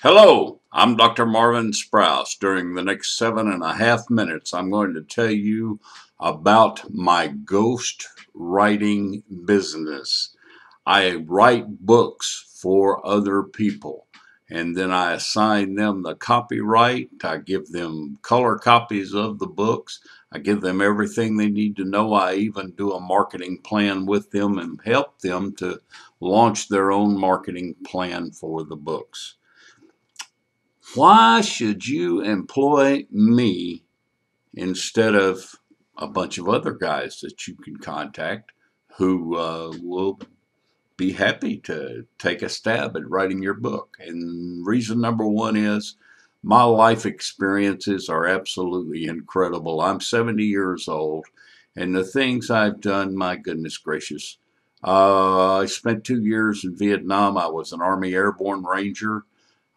Hello, I'm Dr. Marvin Sprouse. During the next 7.5 minutes, I'm going to tell you about my ghost writing business. I write books for other people, and then I assign them the copyright. I give them color copies of the books. I give them everything they need to know. I even do a marketing plan with them and help them to launch their own marketing plan for the books. Why should you employ me instead of a bunch of other guys that you can contact who will be happy to take a stab at writing your book? And reason number one is my life experiences are absolutely incredible. I'm 70 years old, and the things I've done, my goodness gracious. I spent 2 years in Vietnam. I was an Army Airborne Ranger.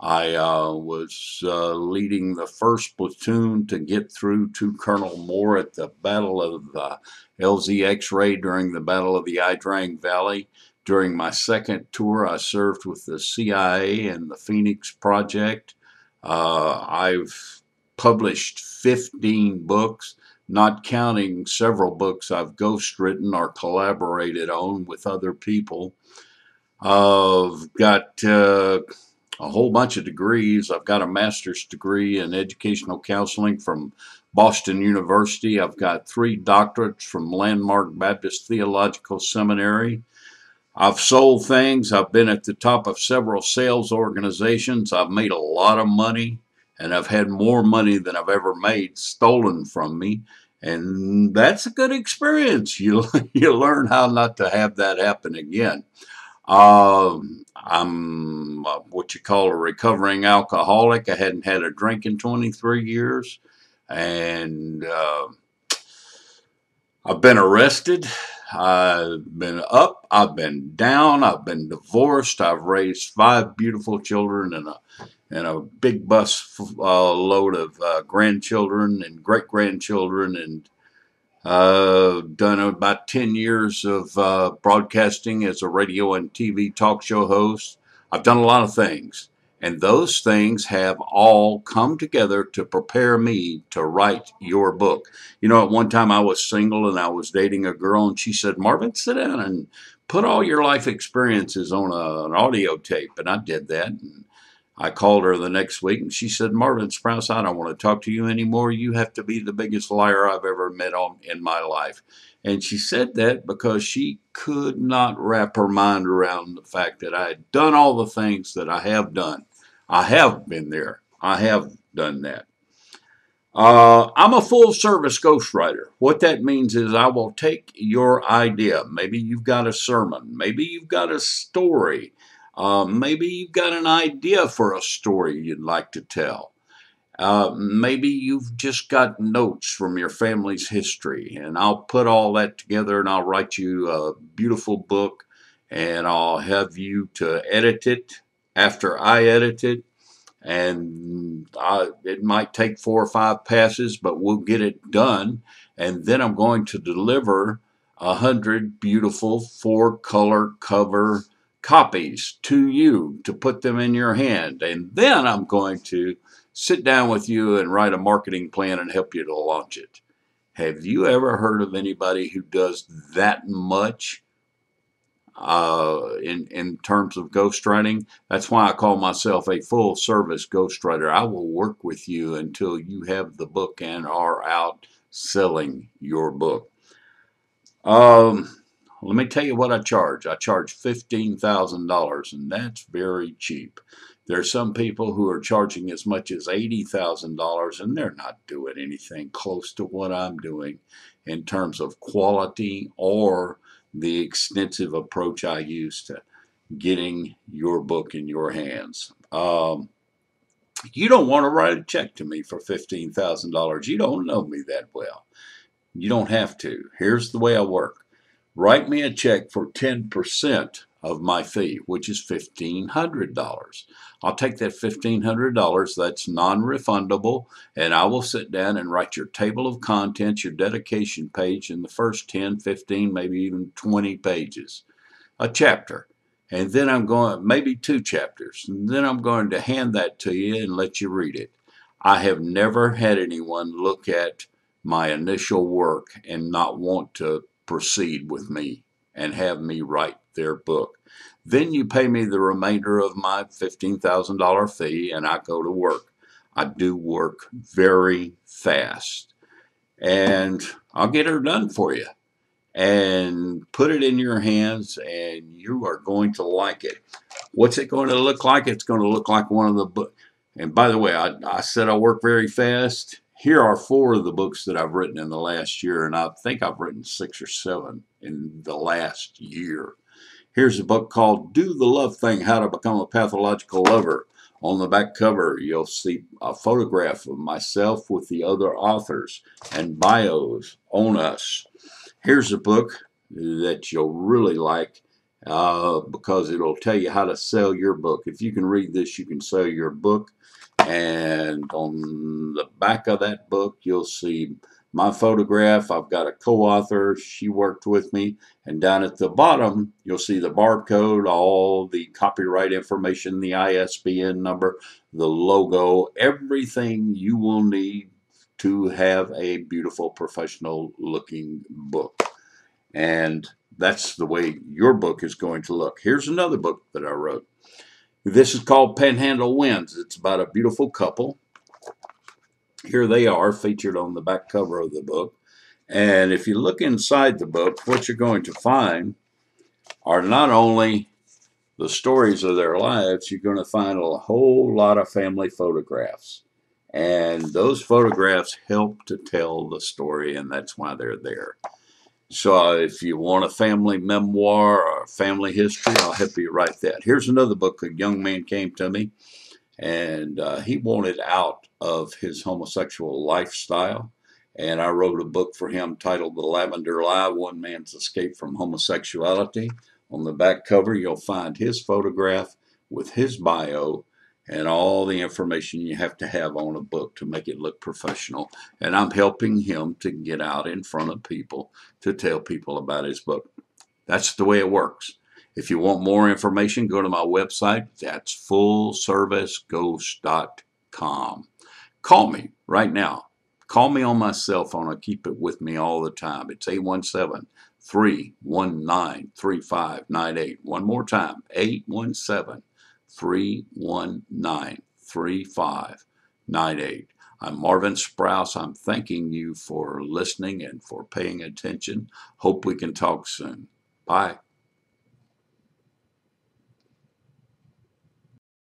I was leading the first platoon to get through to Colonel Moore at the Battle of LZ X-Ray during the Battle of the Idrang Valley. During my second tour, I served with the CIA and the Phoenix Project. I've published 15 books, not counting several books I've ghostwritten or collaborated on with other people. I've got a whole bunch of degrees. I've got a master's degree in educational counseling from Boston University. I've got 3 doctorates from Landmark Baptist Theological Seminary. I've sold things. I've been at the top of several sales organizations. I've made a lot of money, and I've had more money than I've ever made stolen from me. And that's a good experience. You learn how not to have that happen again. I'm what you call a recovering alcoholic. I hadn't had a drink in 23 years. And I've been arrested. I've been up. I've been down. I've been divorced. I've raised 5 beautiful children and a big bus load of grandchildren and great grandchildren, and done about 10 years of broadcasting as a radio and TV talk show host. I've done a lot of things, and those things have all come together to prepare me to write your book. You know, at one time I was single and I was dating a girl, and she said, Marvin, sit down and put all your life experiences on an audio tape. And I did that. And I called her the next week, and she said, Marvin Sprouse, I don't want to talk to you anymore. You have to be the biggest liar I've ever met in my life. And she said that because she could not wrap her mind around the fact that I had done all the things that I have done. I have been there. I have done that. I'm a full service ghostwriter. What that means is I will take your idea. Maybe you've got a sermon. Maybe you've got a story. Maybe you've got an idea for a story you'd like to tell. Maybe you've just got notes from your family's history, and I'll put all that together and I'll write you a beautiful book, and I'll have you to edit it after I edit it. And it might take 4 or 5 passes, but we'll get it done. And then I'm going to deliver 100 beautiful 4-color cover copies to you to put them in your hand. And then I'm going to sit down with you and write a marketing plan and help you to launch it. Have you ever heard of anybody who does that much in terms of ghostwriting? That's why I call myself a full service ghostwriter. I will work with you until you have the book and are out selling your book. Let me tell you what I charge. I charge $15,000, and that's very cheap. There are some people who are charging as much as $80,000, and they're not doing anything close to what I'm doing in terms of quality or the extensive approach I use to getting your book in your hands. You don't want to write a check to me for $15,000. You don't know me that well. You don't have to. Here's the way I work. Write me a check for 10% of my fee, which is $1,500. I'll take that $1,500, that's non-refundable, and I will sit down and write your table of contents, your dedication page in the first 10, 15, maybe even 20 pages, a chapter. and then I'm going, maybe 2 chapters, and then I'm going to hand that to you and let you read it. I have never had anyone look at my initial work and not want to proceed with me and have me write their book. Then you pay me the remainder of my $15,000 fee and I go to work. I do work very fast and I'll get her done for you and put it in your hands, and you are going to like it. What's it going to look like? It's going to look like one of the books. And by the way, I said I work very fast. Here are 4 of the books that I've written in the last year, and I think I've written 6 or 7 in the last year. Here's a book called Do the Love Thing, How to Become a Pathological Lover. On the back cover, you'll see a photograph of myself with the other authors and bios on us. Here's a book that you'll really like because it'll tell you how to sell your book. If you can read this, you can sell your book. And on the back of that book, you'll see my photograph. I've got a co-author. She worked with me. And down at the bottom, you'll see the barcode, all the copyright information, the ISBN number, the logo, everything you will need to have a beautiful professional looking book. And that's the way your book is going to look. Here's another book that I wrote. This is called Panhandle Winds. It's about a beautiful couple. Here they are featured on the back cover of the book. And if you look inside the book, what you're going to find are not only the stories of their lives, you're going to find a whole lot of family photographs. And those photographs help to tell the story, and that's why they're there. So if you want a family memoir or family history, I'll help you write that. Here's another book. A young man came to me, and he wanted out of his homosexual lifestyle. And I wrote a book for him titled The Lavender Lie, One Man's Escape from Homosexuality. On the back cover, you'll find his photograph with his bio and all the information you have to have on a book to make it look professional. And I'm helping him to get out in front of people to tell people about his book. That's the way it works. If you want more information, go to my website. That's fullserviceghost.com. Call me right now. Call me on my cell phone. I keep it with me all the time. It's 817-319-3598. One more time, 817-319-3598. I'm Marvin Sprouse. I'm thanking you for listening and for paying attention. Hope we can talk soon. Bye.